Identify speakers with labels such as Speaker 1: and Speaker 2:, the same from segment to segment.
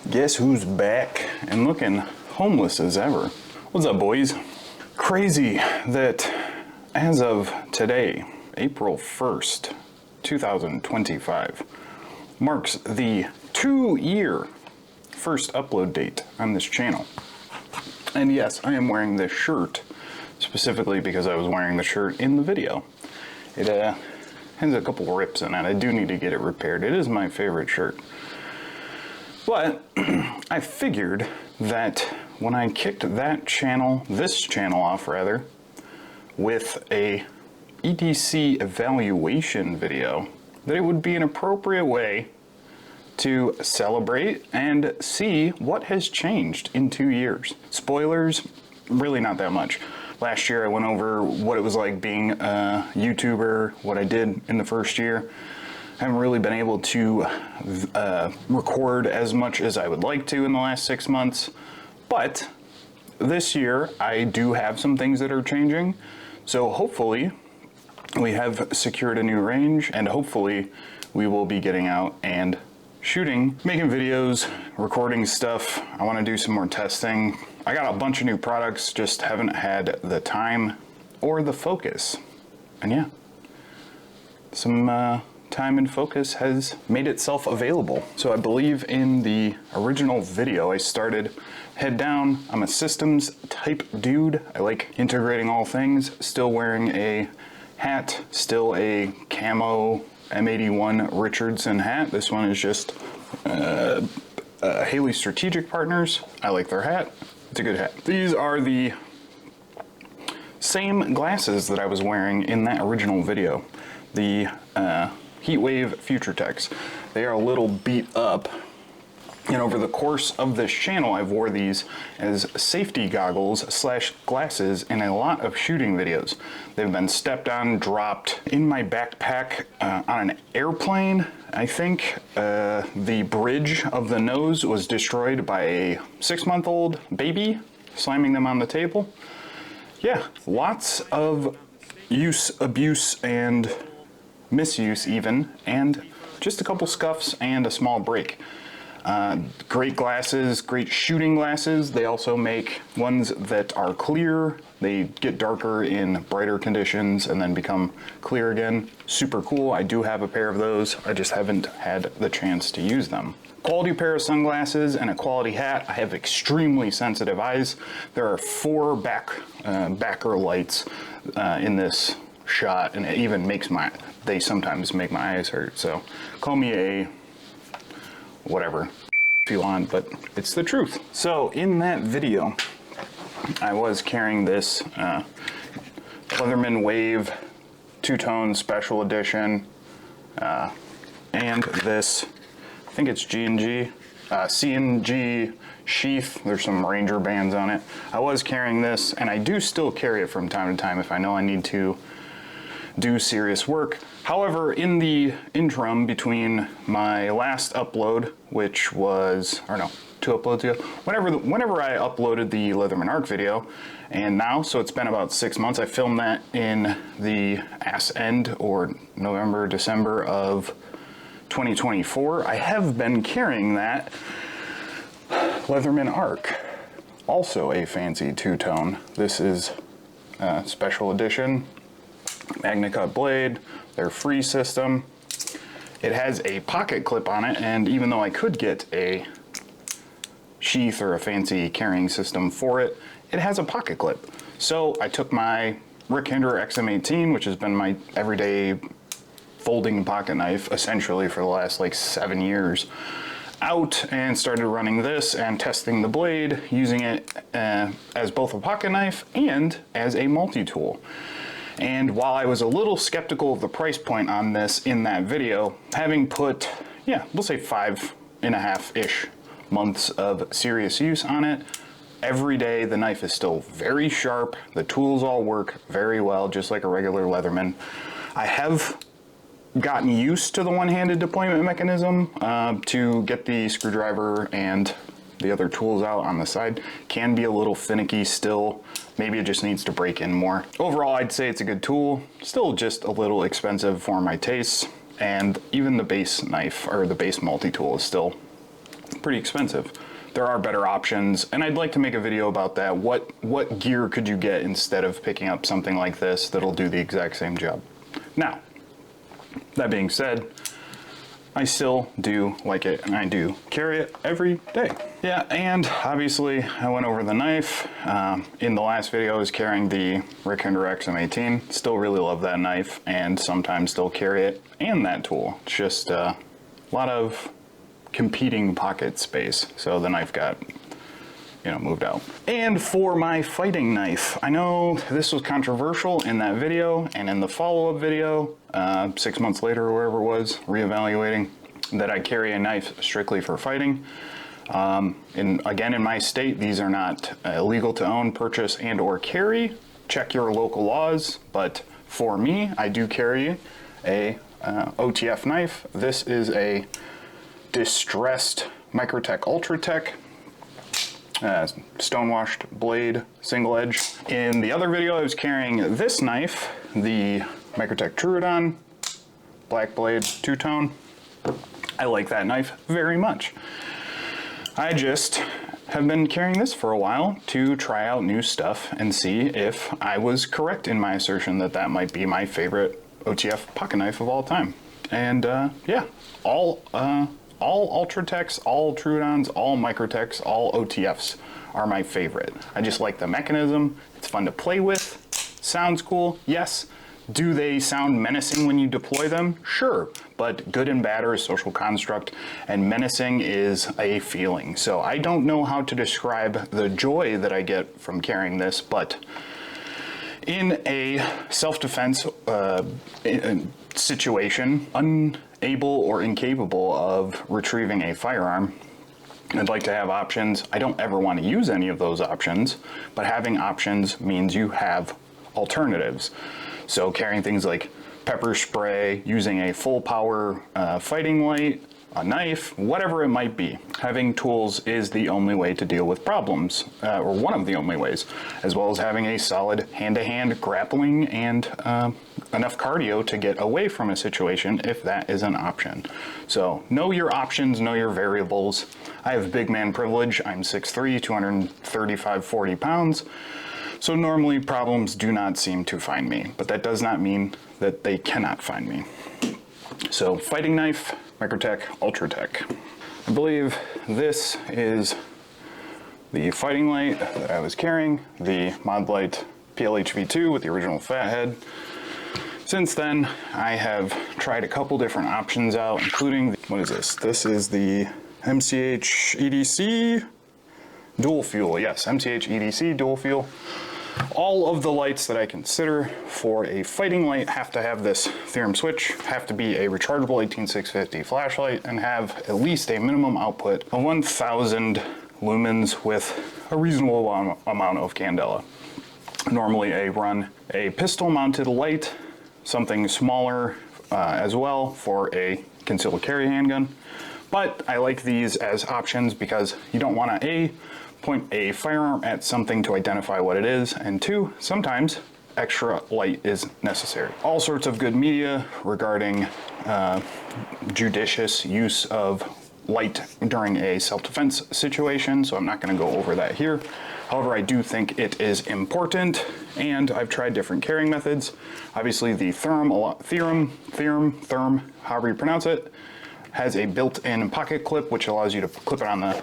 Speaker 1: Guess who's back and looking homeless as ever? What's up, boys? Crazy that as of today, April 1st, 2025, marks the 2-year first upload date on this channel. And yes, I am wearing this shirt specifically because I was wearing the shirt in the video. It has a couple rips in it. I do need to get it repaired. It is my favorite shirt. But I figured that when I kicked this channel off rather, with a EDC evaluation video, that it would be an appropriate way to celebrate and see what has changed in 2 years. Spoilers, really not that much. Last year I went over what it was like being a YouTuber, what I did in the first year. I haven't really been able to record as much as I would like to in the last 6 months, but this year I do have some things that are changing. So hopefully we have secured a new range, and hopefully we will be getting out and shooting, making videos, recording stuff. I want to do some more testing. I got a bunch of new products, just haven't had the time or the focus. And yeah, some time and focus has made itself available. So I believe in the original video I started head down. I'm a systems type dude. I like integrating all things. Still wearing a hat, still a camo M81 Richardson hat. This one is just Haley Strategic Partners. I like their hat. It's a good hat. These are the same glasses that I was wearing in that original video. The Heatwave FutureTechs. They are a little beat up, and over the course of this channel I've wore these as safety goggles slash glasses in a lot of shooting videos. They've been stepped on, dropped in my backpack on an airplane. I think the bridge of the nose was destroyed by a 6-month-old baby slamming them on the table. Yeah, lots of use, abuse, and misuse even, and just a couple scuffs and a small break. Great glasses, great shooting glasses. They also make ones that are clear. They get darker in brighter conditions and then become clear again. Super cool. I do have a pair of those. I just haven't had the chance to use them. Quality pair of sunglasses and a quality hat. I have extremely sensitive eyes. There are 4 backer lights in this shot, and it even makes they sometimes make my eyes hurt. So call me a whatever if you want, but it's the truth. So in that video I was carrying this Leatherman Wave 2-tone special edition and this, I think it's C&G sheath. There's some Ranger bands on it. I was carrying this, and I do still carry it from time to time if I know I need to do serious work. However, in the interim between my last upload, which was, or no, 2 uploads ago, whenever I uploaded the 𝐵𝐵𝐼𝐵𝐼 ARC video, and now, so it's been about 6 months. I filmed that in the ass end, or November, December of 2024. I have been carrying that Leatherman ARC, also a fancy 2-tone. This is a special edition Magna Cut blade, their free system. It has a pocket clip on it, and even though I could get a sheath or a fancy carrying system for it, it has a pocket clip. So I took my Rick Hinder XM18, which has been my everyday folding pocket knife essentially for the last like 7 years, out and started running this and testing the blade, using it as both a pocket knife and as a multi-tool. And while I was a little skeptical of the price point on this in that video, having put, yeah, we'll say 5.5-ish months of serious use on it, every day the knife is still very sharp. The tools all work very well, just like a regular Leatherman. I have gotten used to the one-handed deployment mechanism to get the screwdriver and the other tools out on the side. Can be a little finicky still. Maybe it just needs to break in more. Overall, I'd say it's a good tool. Still just a little expensive for my tastes. And even the base knife, or the base multi-tool, is still pretty expensive. There are better options, and I'd like to make a video about that. What gear could you get instead of picking up something like this that'll do the exact same job? Now, that being said, I still do like it, and I do carry it every day. Yeah, and obviously I went over the knife. In the last video I was carrying the 𝚂𝚑𝚋𝚑. Still really love that knife, and sometimes still carry it and that tool. It's just a lot of competing pocket space, so the knife got, you know, moved out. And for my fighting knife, I know this was controversial in that video and in the follow-up video, 6 months later or whatever it was, reevaluating, that I carry a knife strictly for fighting. Again, in my state, these are not illegal to own, purchase, and or carry. Check your local laws, but for me, I do carry a OTF knife. This is a distressed Microtech Ultratech stonewashed blade, single edge. In the other video, I was carrying this knife, the Microtech Trudon black blade two-tone. I like that knife very much. I just have been carrying this for a while to try out new stuff and see if I was correct in my assertion that that might be my favorite OTF pocket knife of all time. And yeah, all Ultratechs, all Trudons, all Microtechs, all OTFs are my favorite. I just like the mechanism. It's fun to play with. Sounds cool, yes. Do they sound menacing when you deploy them? Sure, but good and bad are a social construct, and menacing is a feeling. So I don't know how to describe the joy that I get from carrying this, but in a self-defense situation, unable or incapable of retrieving a firearm, I'd like to have options. I don't ever want to use any of those options, but having options means you have alternatives. So carrying things like pepper spray, using a full power fighting light, a knife, whatever it might be. Having tools is the only way to deal with problems, or one of the only ways, as well as having a solid hand-to-hand grappling and enough cardio to get away from a situation if that is an option. So know your options, know your variables. I have big man privilege. I'm 6'3", 235, 40 pounds. So normally problems do not seem to find me, but that does not mean that they cannot find me. So fighting knife, Microtech Ultratech. I believe this is the fighting light that I was carrying, the Mod Light PLHV2 with the original fat head. Since then, I have tried a couple different options out, including, what is this? This is the MCH EDC dual fuel. Yes, MCH EDC dual fuel. All of the lights that I consider for a fighting light have to have this theorem switch, have to be a rechargeable 18650 flashlight, and have at least a minimum output of 1000 lumens with a reasonable amount of candela. Normally I run a pistol mounted light, something smaller as well for a concealed carry handgun. But I like these as options because you don't want to point a firearm at something to identify what it is, and two, sometimes extra light is necessary. All sorts of good media regarding judicious use of light during a self-defense situation, so I'm not going to go over that here. However, I do think it is important, and I've tried different carrying methods. Obviously, the Therm, however you pronounce it, has a built-in pocket clip, which allows you to clip it on the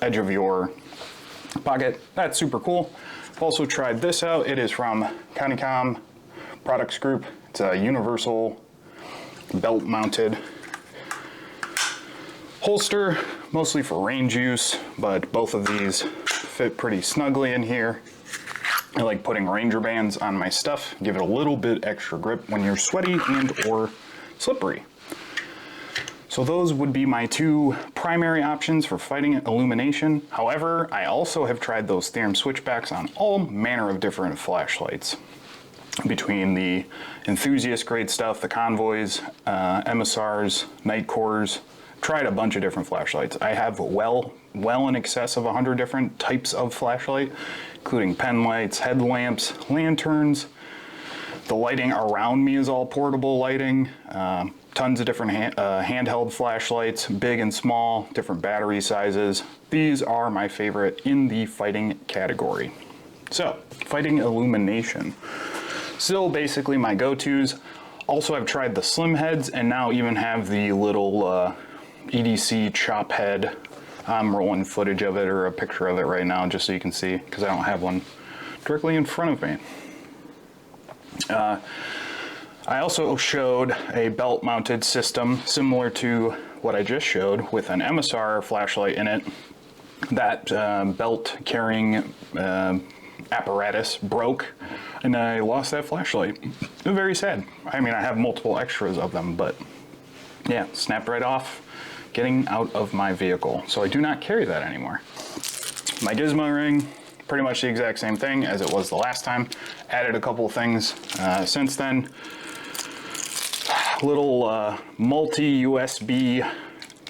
Speaker 1: edge of your pocket. That's super cool. I've also tried this out. It is from 𝚂𝚘𝚋𝚜𝚌 Products Group. It's a universal belt-mounted holster, mostly for range use, but both of these fit pretty snugly in here. I like putting Ranger bands on my stuff, give it a little bit extra grip when you're sweaty and or slippery. So those would be my two primary options for fighting illumination. However, I also have tried those theorem switchbacks on all manner of different flashlights. Between the enthusiast grade stuff, the convoys, MSRs, night cores, tried a bunch of different flashlights. I have well in excess of 100 different types of flashlight, including pen lights, headlamps, lanterns. The lighting around me is all portable lighting. tons of different handheld flashlights, big and small, different battery sizes. These are my favorite in the fighting category. So, fighting illumination. Still basically my go-tos. Also, I've tried the slim heads and now even have the little EDC chop head. I'm rolling footage of it or a picture of it right now just so you can see, because I don't have one directly in front of me. I also showed a belt-mounted system similar to what I just showed with an MSR flashlight in it. That belt-carrying apparatus broke, and I lost that flashlight. It was very sad. I mean, I have multiple extras of them, but yeah, snapped right off, getting out of my vehicle. So I do not carry that anymore. My gizmo ring, pretty much the exact same thing as it was the last time. Added a couple things since then. Little multi-USB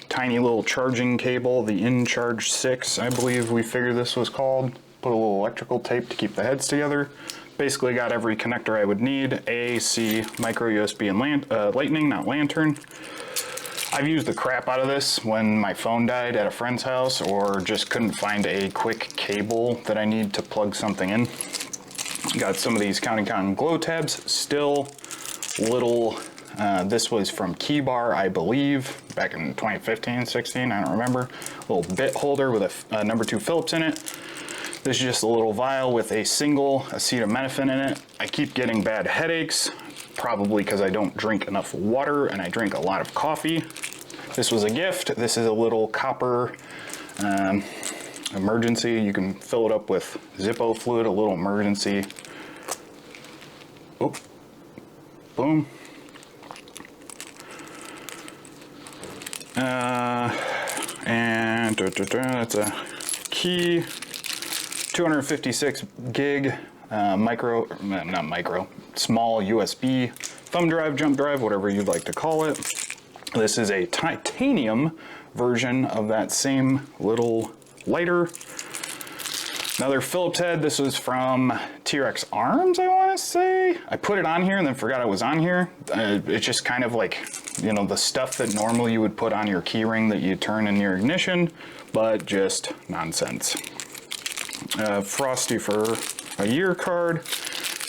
Speaker 1: tiny little charging cable, the InCharge 6, I believe we figured this was called. Put a little electrical tape to keep the heads together. Basically got every connector I would need. A, C, micro USB and lightning, not lantern. I've used the crap out of this when my phone died at a friend's house or just couldn't find a quick cable that I need to plug something in. Got some of these 𝚂𝚘𝚋𝚌𝚛𝚒𝚋 glow tabs, still little, this was from 𝚂𝚌𝖒𝖕𝖕𝖔𝖊𝖒𝖕𝖔𝖞, I believe, back in 2015, 16, I don't remember. Little bit holder with a number 2 Phillips in it. This is just a little vial with a single acetaminophen in it. I keep getting bad headaches, probably because I don't drink enough water and I drink a lot of coffee. This was a gift. This is a little copper emergency. You can fill it up with Zippo fluid, a little emergency. Oh, boom. And that's a key, 256 gig small USB thumb drive, jump drive, whatever you'd like to call it. This is a titanium version of that same little lighter. Another Phillips head. This was from T-Rex Arms, I want to say. I put it on here and then forgot it was on here. It's just kind of like, you know, the stuff that normally you would put on your key ring that you turn in your ignition, but just nonsense. Frosty for a year card.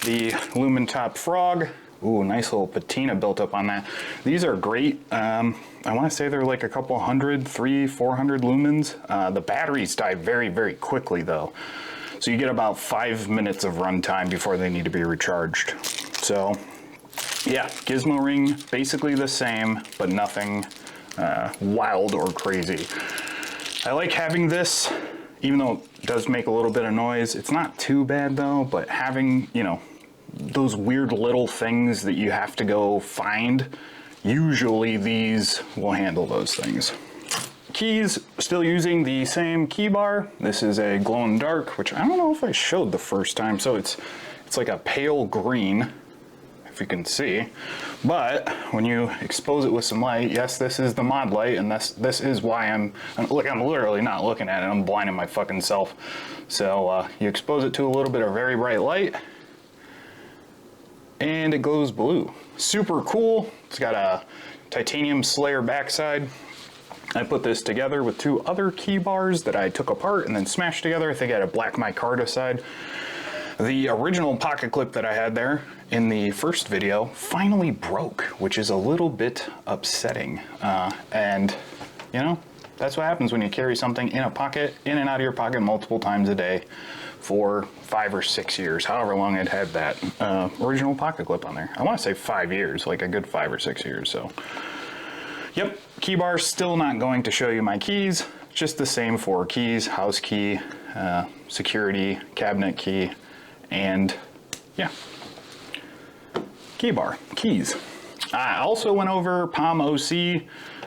Speaker 1: The Lumen Top Frog. Ooh, nice little patina built up on that. These are great. I want to say they're like a couple hundred, 300-400 lumens. The batteries die very, very quickly though. So you get about 5 minutes of runtime before they need to be recharged. So yeah, gizmo ring, basically the same, but nothing wild or crazy. I like having this, even though it does make a little bit of noise. It's not too bad though, but having, you know, those weird little things that you have to go find, usually these will handle those things. Keys, still using the same key bar. This is a glow in the dark, which I don't know if I showed the first time. So it's like a pale green, if you can see. But when you expose it with some light, yes, this is the mod light, and this is why I'm literally not looking at it. I'm blinding my fucking self. So you expose it to a little bit of very bright light, and it glows blue. Super cool. It's got a titanium Slayer backside. I put this together with 2 other key bars that I took apart and then smashed together. I think I had a black micarta side. The original pocket clip that I had there in the first video finally broke, which is a little bit upsetting. And you know, that's what happens when you carry something in a pocket, in and out of your pocket multiple times a day for 5 or 6 years, however long I'd had that original pocket clip on there. I want to say 5 years, like a good 5 or 6 years. So yep, key bar, still not going to show you my keys, just the same 4 keys: house key, security, cabinet key, and yeah, key bar, keys. I also went over Palm OC.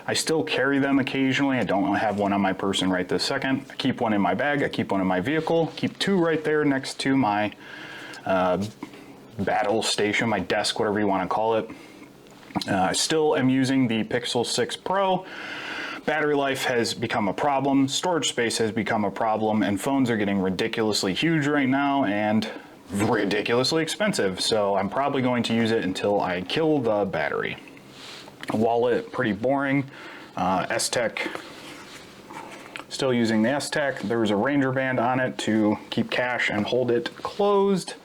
Speaker 1: I still carry them occasionally. I don't have one on my person right this second. I keep one in my bag, I keep one in my vehicle, keep 2 right there next to my battle station, my desk, whatever you want to call it. I still am using the Pixel 6 Pro. Battery life has become a problem, storage space has become a problem, and phones are getting ridiculously huge right now and ridiculously expensive. So I'm probably going to use it until I kill the battery. Wallet, pretty boring. S-Tech, still using the S-Tech. There's a Ranger band on it to keep cash and hold it closed.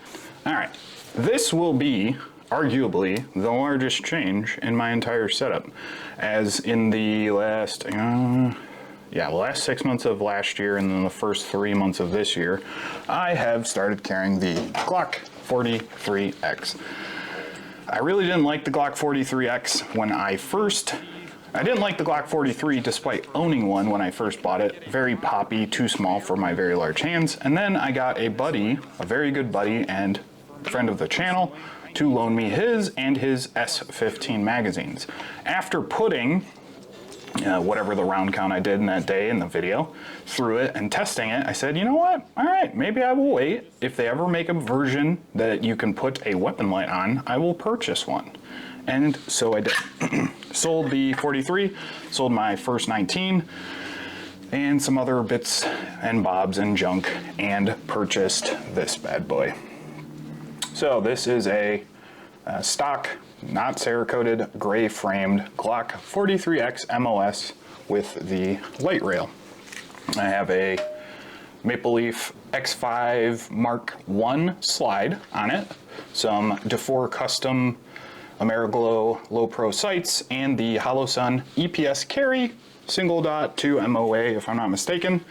Speaker 1: All right, this will be arguably the largest change in my entire setup, as in the last, the last 6 months of last year and then the first 3 months of this year, I have started carrying the Glock 43X. I really didn't like the Glock 43X when I didn't like the Glock 43 despite owning one when I first bought it. Very poppy, too small for my very large hands. And then I got a buddy, a very good buddy and friend of the channel, to loan me his and his S15 magazines. After putting whatever the round count I did in that day in the video through it and testing it, I said, you know what? All right, maybe I will wait. If they ever make a version that you can put a weapon light on, I will purchase one. And so I did. Sold the 43, sold my first 19, and some other bits and bobs and junk, and purchased this bad boy. So this is a stock, not Cerakoted, gray framed Glock 43X MOS with the light rail. I have a Maple Leaf X5 Mark I slide on it, some 𝐸𝐹 custom AmeriGlow low pro sights, and the Holosun EPS carry single dot to MOA if I'm not mistaken.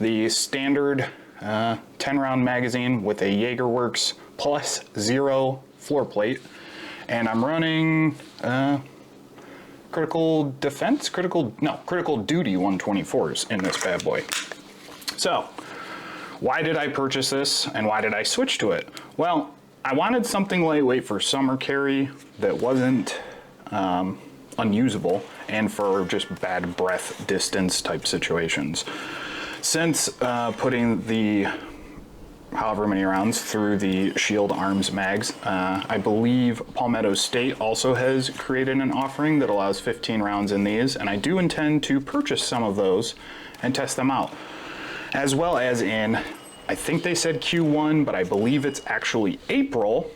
Speaker 1: The standard 10 round magazine with a JagerWorks +0 floor plate, and I'm running critical duty 124s in this bad boy. So why did I purchase this and why did I switch to it? Well, I wanted something lightweight for summer carry that wasn't unusable and for just bad breath distance type situations. Since putting the however many rounds through the Shield Arms mags, I believe Palmetto State also has created an offering that allows 15 rounds in these, and I do intend to purchase some of those and test them out. As well as in, I think they said Q1, but I believe it's actually April,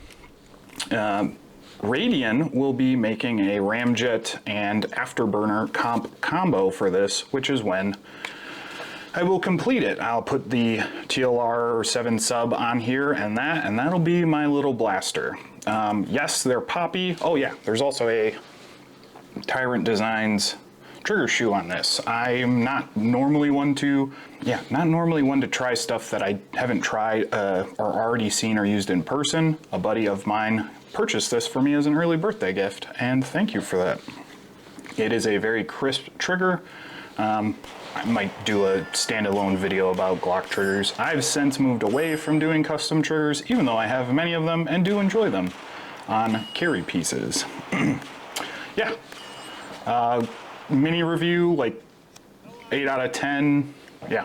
Speaker 1: Radian will be making a ramjet and afterburner combo for this, which is when I will complete it. I'll put the TLR 7 sub on here and that'll be my little blaster. Yes, they're poppy. Oh yeah, there's also a Tyrant Designs trigger shoe on this. I'm not normally one to try stuff that I haven't tried or already seen or used in person. A buddy of mine purchased this for me as an early birthday gift, and thank you for that. It is a very crisp trigger. I might do a standalone video about Glock triggers. I've since moved away from doing custom triggers, even though I have many of them and do enjoy them on carry pieces. Yeah, mini review, like 8 out of 10. Yeah,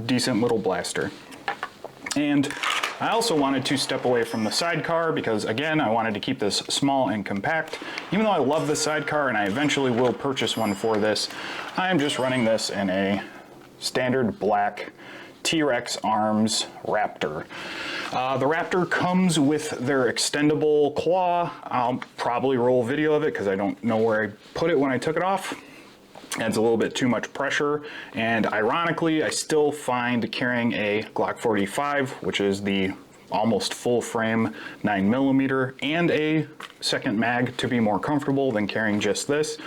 Speaker 1: decent little blaster. And I also wanted to step away from the sidecar because, again, I wanted to keep this small and compact. Even though I love the sidecar and I eventually will purchase one for this, I'm just running this in a standard black T-Rex Arms Raptor. The Raptor comes with their extendable claw. I'll probably roll a video of it because I don't know where I put it when I took it off. Adds a little bit too much pressure, and ironically I still find carrying a Glock 45, which is the almost full frame 9mm, and a second mag to be more comfortable than carrying just this.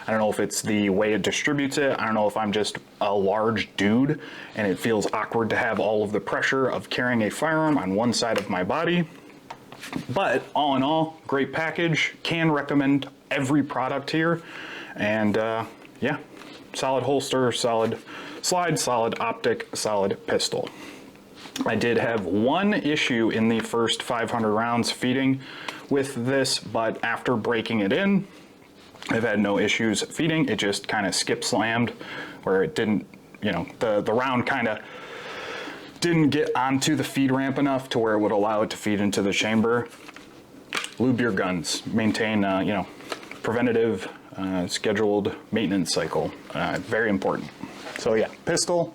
Speaker 1: I don't know if it's the way it distributes it. I don't know if I'm just a large dude and it feels awkward to have all of the pressure of carrying a firearm on one side of my body. But all in all, great package. Can recommend every product here, and yeah, solid holster, solid slide, solid optic, solid pistol. I did have one issue in the first 500 rounds feeding with this, but after breaking it in, I've had no issues feeding. It just kind of skip slammed where it didn't, you know, the round kind of didn't get onto the feed ramp enough to where it would allow it to feed into the chamber. Lube your guns, maintain, you know, preventative scheduled maintenance cycle, very important. So yeah, pistol.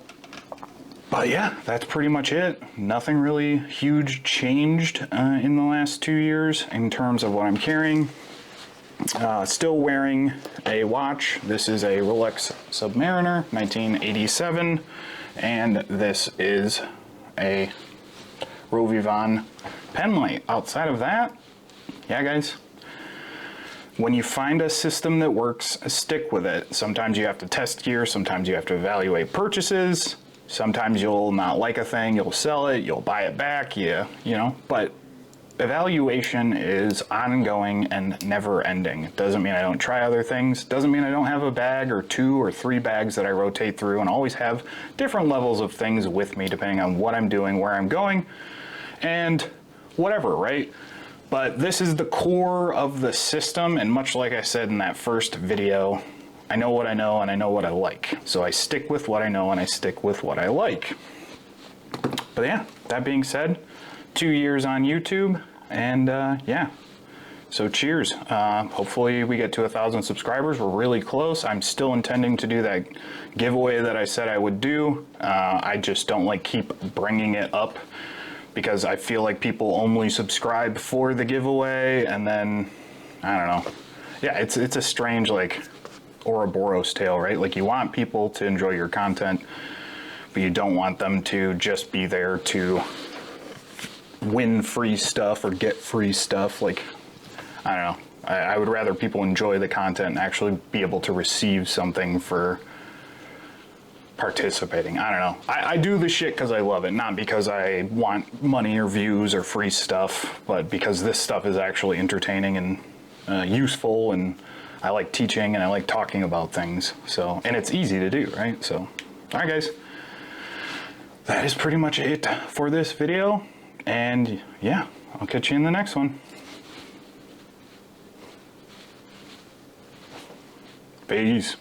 Speaker 1: But yeah, that's pretty much it. Nothing really huge changed in the last 2 years in terms of what I'm carrying. Still wearing a watch. This is a Rolex Submariner 1987, and this is a 𝙳𝚒𝖕𝖒𝖕𝖔𝖗𝖆𝖵 pen light. Outside of that, yeah guys, when you find a system that works, stick with it. Sometimes you have to test gear, sometimes you have to evaluate purchases, sometimes you'll not like a thing, you'll sell it, you'll buy it back, you know, but evaluation is ongoing and never ending. It doesn't mean I don't try other things, doesn't mean I don't have a bag or 2 or 3 bags that I rotate through and always have different levels of things with me depending on what I'm doing, where I'm going, and whatever, right? But this is the core of the system, and much like I said in that first video, I know what I know and I know what I like. So I stick with what I know and I stick with what I like. But yeah, that being said, 2 years on YouTube, and yeah, so cheers. Hopefully we get to 1,000 subscribers. We're really close. I'm still intending to do that giveaway that I said I would do. I just don't like keep bringing it up because I feel like people only subscribe for the giveaway, and then I don't know. Yeah, it's a strange like Ouroboros tale, right? Like you want people to enjoy your content, but you don't want them to just be there to win free stuff or get free stuff. Like, I don't know. I would rather people enjoy the content and actually be able to receive something for participating. I don't know. I do this shit because I love it, not because I want money or views or free stuff, but because this stuff is actually entertaining and useful, and I like teaching and I like talking about things. So, and it's easy to do, right? So, all right, guys. That is pretty much it for this video. And yeah, I'll catch you in the next one. Peace.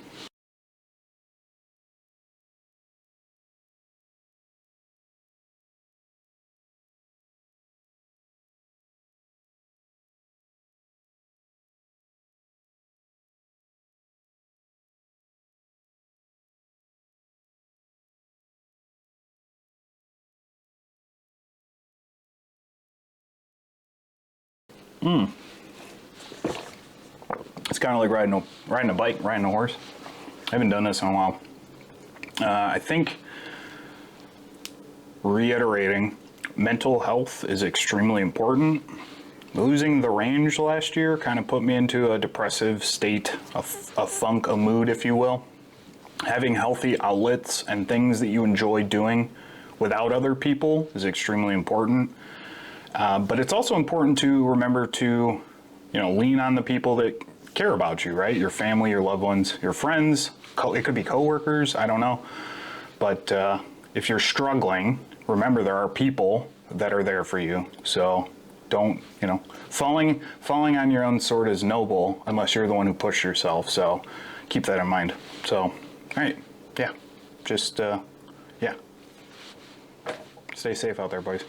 Speaker 1: It's kind of like riding a bike, riding a horse. I haven't done this in a while. I think, reiterating, mental health is extremely important. Losing the range last year kind of put me into a depressive state, a funk, a mood, if you will. Having healthy outlets and things that you enjoy doing without other people is extremely important. But it's also important to remember to, lean on the people that care about you, right? Your family, your loved ones, your friends, it could be coworkers, I don't know. But if you're struggling, remember there are people that are there for you. So don't, falling on your own sword is noble unless you're the one who pushed yourself. So keep that in mind. So, all right, yeah, just, yeah. Stay safe out there, boys.